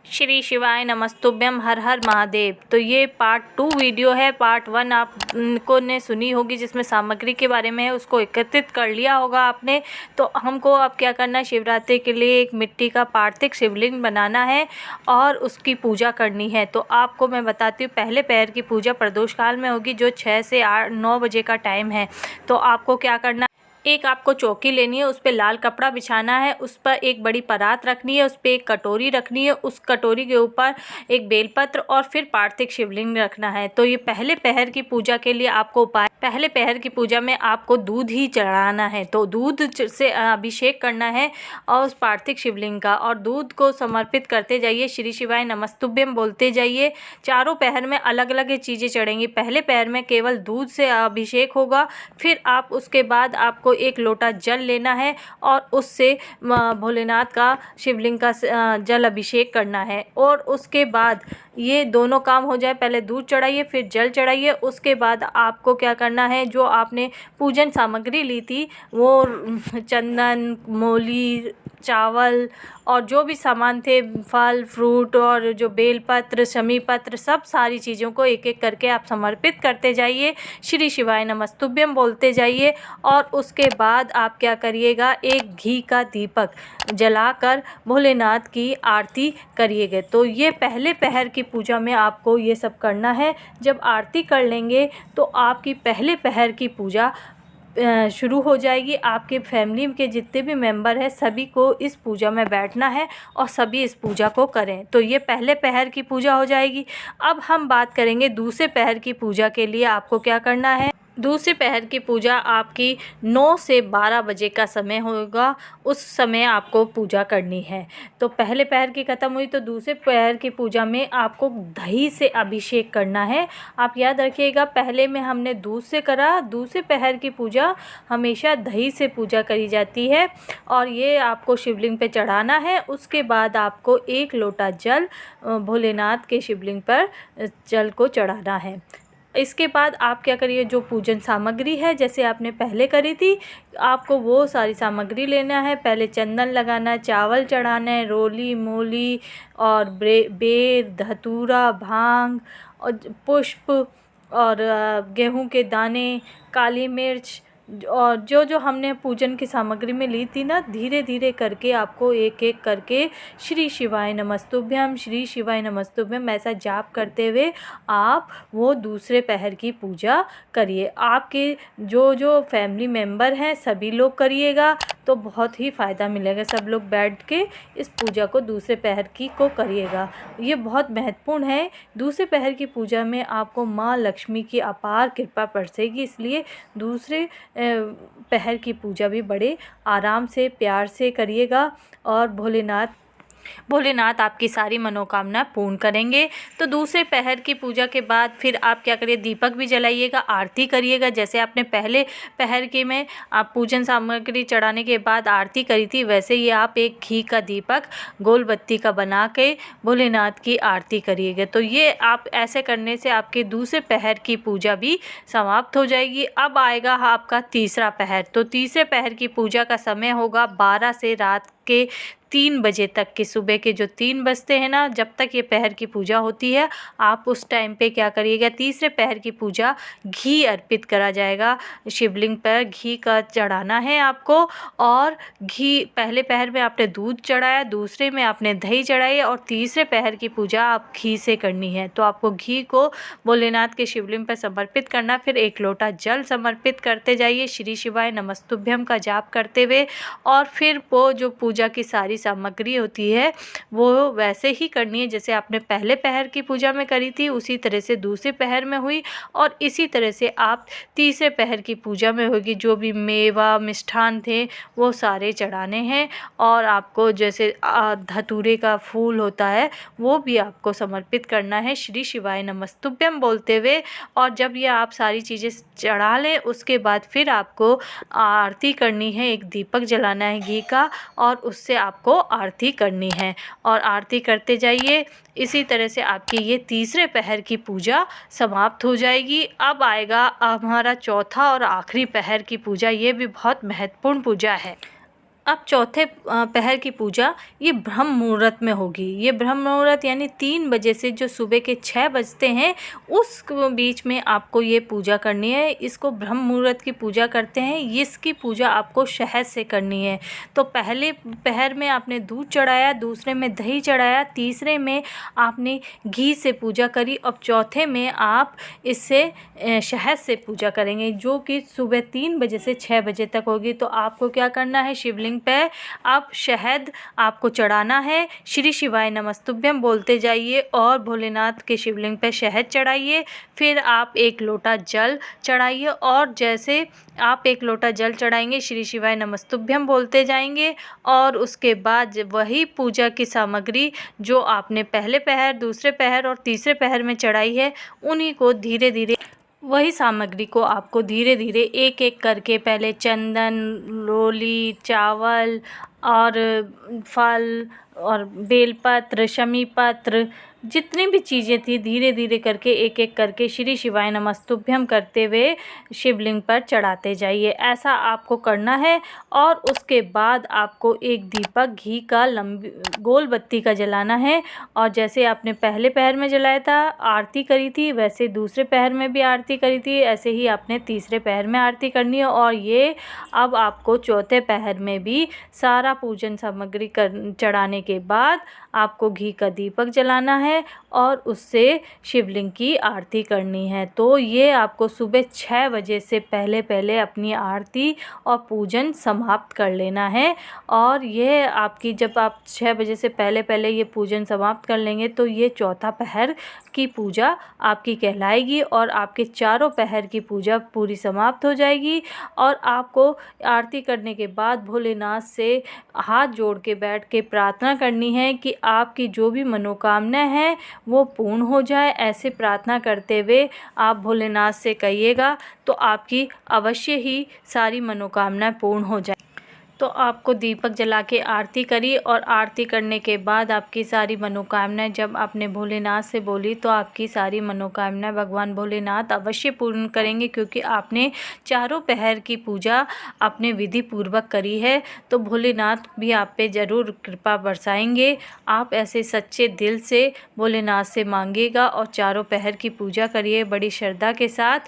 श्री शिवाय नमस्तुभ्यम, हर हर महादेव। तो ये पार्ट 2 वीडियो है। पार्ट 1 आपको ने सुनी होगी जिसमें सामग्री के बारे में है, उसको एकत्रित कर लिया होगा आपने। तो हमको अब क्या करना है, शिवरात्रि के लिए एक मिट्टी का पार्थिव शिवलिंग बनाना है और उसकी पूजा करनी है। तो आपको मैं बताती हूँ, पहले पहर की पूजा प्रदोष काल में होगी जो 6 से 9 बजे का टाइम है। तो आपको क्या करना, एक आपको चौकी लेनी है, उस पर लाल कपड़ा बिछाना है, उस पर एक बड़ी परात रखनी है, उस पर एक कटोरी रखनी है, उस कटोरी के ऊपर एक बेलपत्र और फिर पार्थिव शिवलिंग रखना है। तो ये पहले पहर की पूजा के लिए आपको उपाय, पहले पहर की पूजा में आपको दूध ही चढ़ाना है। तो दूध से अभिषेक करना है और उस पार्थिव शिवलिंग का, और दूध को समर्पित करते जाइए, श्री शिवाय नमस्तुभ्यम बोलते जाइए। चारों पहर में अलग अलग चीज़ें चढ़ेंगी। पहले पहर में केवल दूध से अभिषेक होगा, फिर आप उसके बाद आपको एक लोटा जल लेना है और उससे भोलेनाथ का शिवलिंग का जल अभिषेक करना है। और उसके बाद ये दोनों काम हो जाए, पहले दूध चढ़ाइए फिर जल चढ़ाइए। उसके बाद आपको क्या करना है, जो आपने पूजन सामग्री ली थी वो चंदन, मौली, चावल और जो भी सामान थे, फल फ्रूट और जो बेलपत्र, शमी पत्र, सब सारी चीज़ों को एक एक करके आप समर्पित करते जाइए, श्री शिवाय नमस्तुभ्यम बोलते जाइए। और उसके बाद आप क्या करिएगा, एक घी का दीपक जलाकर भोलेनाथ की आरती करिएगा। तो ये पहले पहर की पूजा में आपको ये सब करना है। जब आरती कर लेंगे तो आपकी पहले पहर की पूजा शुरू हो जाएगी। आपके फैमिली के जितने भी मेंबर हैं सभी को इस पूजा में बैठना है और सभी इस पूजा को करें। तो ये पहले पहर की पूजा हो जाएगी। अब हम बात करेंगे दूसरे पहर की पूजा के लिए आपको क्या करना है। दूसरे पहर की पूजा आपकी 9 से 12 बजे का समय होगा, उस समय आपको पूजा करनी है। तो पहले पहर की ख़त्म हुई तो दूसरे पहर की पूजा में आपको दही से अभिषेक करना है। आप याद रखिएगा, पहले में हमने दूध से करा, दूसरे पहर की पूजा हमेशा दही से पूजा करी जाती है और ये आपको शिवलिंग पे चढ़ाना है। उसके बाद आपको एक लोटा जल भोलेनाथ के शिवलिंग पर जल को चढ़ाना है। इसके बाद आप क्या करिए, जो पूजन सामग्री है जैसे आपने पहले करी थी, आपको वो सारी सामग्री लेना है। पहले चंदन लगाना है, चावल चढ़ाना है, रोली, मूली और बेर, धतूरा, भांग और पुष्प और गेहूं के दाने, काली मिर्च और जो जो हमने पूजन की सामग्री में ली थी ना, धीरे धीरे करके आपको एक एक करके श्री शिवाय नमस्तुभ्यम, श्री शिवाय नमस्तुभ्यम ऐसा जाप करते हुए आप वो दूसरे पहर की पूजा करिए। आपके जो जो फैमिली मेंबर हैं सभी लोग करिएगा तो बहुत ही फ़ायदा मिलेगा। सब लोग बैठ के इस पूजा को दूसरे पहर की को करिएगा। ये बहुत महत्वपूर्ण है। दूसरे पहर की पूजा में आपको माँ लक्ष्मी की अपार कृपा बरसेगी, इसलिए दूसरे पहर की पूजा भी बड़े आराम से प्यार से करिएगा और भोलेनाथ आपकी सारी मनोकामना पूर्ण करेंगे। तो दूसरे पहर की पूजा के बाद फिर आप क्या करिए, दीपक भी जलाइएगा, आरती करिएगा। जैसे आपने पहले पहर के में आप पूजन सामग्री चढ़ाने के बाद आरती करी थी, वैसे ही आप एक घी का दीपक गोल बत्ती का बना के भोलेनाथ की आरती करिएगा। तो ये आप ऐसे करने से आपके दूसरे पहर की पूजा भी समाप्त हो जाएगी। अब आएगा आपका तीसरा पहर। तो तीसरे पहर की पूजा का समय होगा 12 से रात के 3 बजे तक के, सुबह के जो 3 बजते हैं ना, जब तक ये पहर की पूजा होती है, आप उस टाइम पे क्या करिएगा, तीसरे पहर की पूजा घी अर्पित करा जाएगा शिवलिंग पर, घी का चढ़ाना है आपको। और घी पहले पहर में आपने दूध चढ़ाया, दूसरे में आपने दही चढ़ाई और तीसरे पहर की पूजा आप घी से करनी है। तो आपको घी को भोलेनाथ के शिवलिंग पर समर्पित करना, फिर एक लोटा जल समर्पित करते जाइए, श्री शिवाय नमस्तुभ्यम का जाप करते हुए। और फिर वो जो पूजा की सारी सामग्री होती है वो वैसे ही करनी है जैसे आपने पहले पहर की पूजा में करी थी, उसी तरह से दूसरे पहर में हुई और इसी तरह से आप तीसरे पहर की पूजा में होगी। जो भी मेवा मिष्ठान थे वो सारे चढ़ाने हैं और आपको जैसे धतूरे का फूल होता है वो भी आपको समर्पित करना है, श्री शिवाय नमस्तुभ्यम बोलते हुए। और जब ये आप सारी चीज़ें चढ़ा लें उसके बाद फिर आपको आरती करनी है, एक दीपक जलाना है घी का और उससे आपको आरती करनी है और आरती करते जाइए। इसी तरह से आपकी ये तीसरे पहर की पूजा समाप्त हो जाएगी। अब आएगा हमारा चौथा और आखिरी पहर की पूजा। ये भी बहुत महत्वपूर्ण पूजा है। अब चौथे पहर की पूजा ये ब्रह्म मुहूर्त में होगी। ये ब्रह्म मुहूर्त यानी 3 बजे से जो सुबह के 6 बजते हैं उस बीच में आपको ये पूजा करनी है। इसको ब्रह्म मुहूर्त की पूजा कहते हैं। इसकी पूजा आपको शहद से करनी है। तो पहले पहर में आपने दूध चढ़ाया, दूसरे में दही चढ़ाया, तीसरे में आपने घी से पूजा करी और चौथे में आप इससे शहद से पूजा करेंगे, जो कि सुबह 3 बजे से 6 बजे तक होगी। तो आपको क्या करना है, शिवलिंग पे आप शहद आपको चढ़ाना है। श्री शिवाय नमस्तुभ्यम बोलते जाइए और भोलेनाथ के शिवलिंग पे शहद चढ़ाइए। फिर आप 1 लोटा जल चढ़ाइए और जैसे आप 1 लोटा जल चढ़ाएंगे श्री शिवाय नमस्तुभ्यम बोलते जाएंगे और उसके बाद वही पूजा की सामग्री जो आपने पहले पहर, दूसरे पहर और तीसरे पहर में चढ़ाई है, उन्हीं को धीरे धीरे वही सामग्री को आपको धीरे धीरे एक एक करके पहले चंदन, रोली, चावल और फल और बेलपत्र, शमी पत्र, जितनी भी चीज़ें थी धीरे धीरे करके एक एक करके श्री शिवाय नमस्तुभ्यम करते हुए शिवलिंग पर चढ़ाते जाइए। ऐसा आपको करना है और उसके बाद आपको एक दीपक घी का लंबी गोल बत्ती का जलाना है। और जैसे आपने पहले पहर में जलाया था, आरती करी थी, वैसे दूसरे पहर में भी आरती करी थी, ऐसे ही आपने तीसरे पहर में आरती करनी है। और ये अब आपको चौथे पहर में भी सारा पूजन सामग्री चढ़ाने के बाद आपको घी का दीपक जलाना है और उससे शिवलिंग की आरती करनी है। तो ये आपको सुबह 6 बजे से पहले पहले अपनी आरती और पूजन समाप्त कर लेना है। और ये आपकी जब आप 6 बजे से पहले पहले ये पूजन समाप्त कर लेंगे तो ये चौथा पहर की पूजा आपकी कहलाएगी और आपके चारों पहर की पूजा पूरी समाप्त हो जाएगी। और आपको आरती करने के बाद भोलेनाथ से हाथ जोड़ के बैठ के प्रार्थना करनी है कि आपकी जो भी मनोकामना है वो पूर्ण हो जाए। ऐसे प्रार्थना करते हुए आप भोलेनाथ से कहिएगा तो आपकी अवश्य ही सारी मनोकामनाएं पूर्ण हो जाए। तो आपको दीपक जला के आरती करी और आरती करने के बाद आपकी सारी मनोकामनाएं जब आपने भोलेनाथ से बोली तो आपकी सारी मनोकामनाएं भगवान भोलेनाथ अवश्य पूर्ण करेंगे, क्योंकि आपने चारों पहर की पूजा अपने विधि पूर्वक करी है। तो भोलेनाथ भी आप पे ज़रूर कृपा बरसाएंगे। आप ऐसे सच्चे दिल से भोलेनाथ से मांगिएगा और चारों पहर की पूजा करिए बड़ी श्रद्धा के साथ।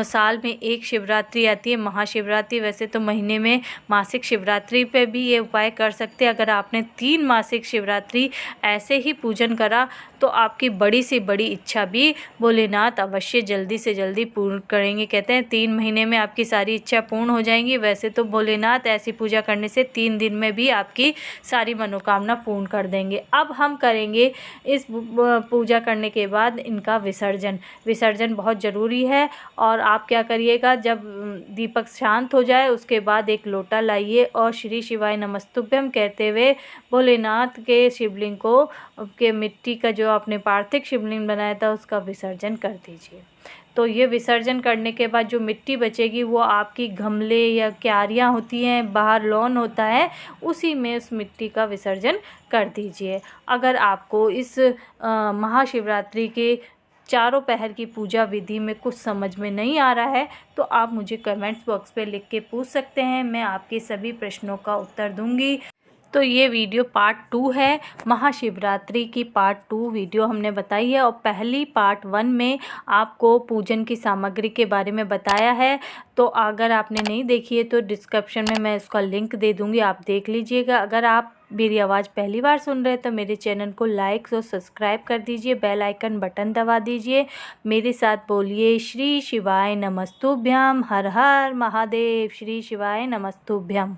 साल में एक शिवरात्रि आती है, महाशिवरात्रि। वैसे तो महीने में मासिक शिवरात्रि पे भी ये उपाय कर सकते हैं। अगर आपने 3 मासिक शिवरात्रि ऐसे ही पूजन करा तो आपकी बड़ी से बड़ी इच्छा भी भोलेनाथ अवश्य जल्दी से जल्दी पूर्ण करेंगे। कहते हैं 3 महीने में आपकी सारी इच्छा पूर्ण हो जाएंगी। वैसे तो भोलेनाथ ऐसी पूजा करने से 3 दिन में भी आपकी सारी मनोकामना पूर्ण कर देंगे। अब हम करेंगे इस पूजा करने के बाद इनका विसर्जन बहुत ज़रूरी है। और आप क्या करिएगा, जब दीपक शांत हो जाए उसके बाद 1 लोटा लाइए और श्री शिवाय नमस्तुभ्यम कहते हुए भोलेनाथ के शिवलिंग को के मिट्टी का जो आपने पार्थिव शिवलिंग बनाया था उसका विसर्जन कर दीजिए। तो ये विसर्जन करने के बाद जो मिट्टी बचेगी वो आपकी गमले या क्यारियाँ होती हैं, बाहर लॉन होता है, उसी में उस मिट्टी का विसर्जन कर दीजिए। अगर आपको इस महाशिवरात्रि के चारों पहर की पूजा विधि में कुछ समझ में नहीं आ रहा है तो आप मुझे कमेंट्स बॉक्स पे लिख के पूछ सकते हैं, मैं आपके सभी प्रश्नों का उत्तर दूंगी। तो ये वीडियो पार्ट 2 है। महाशिवरात्रि की पार्ट 2 वीडियो हमने बताई है और पहली पार्ट 1 में आपको पूजन की सामग्री के बारे में बताया है। तो अगर आपने नहीं देखी है तो डिस्क्रिप्शन में मैं उसका लिंक दे दूँगी, आप देख लीजिएगा। अगर आप मेरी आवाज़ पहली बार सुन रहे हैं तो मेरे चैनल को लाइक और सब्सक्राइब कर दीजिए, बेल आइकन बटन दबा दीजिए। मेरे साथ बोलिए श्री शिवाय नमस्तुभ्यम, हर हर महादेव, श्री शिवाय नमस्तुभ्यम।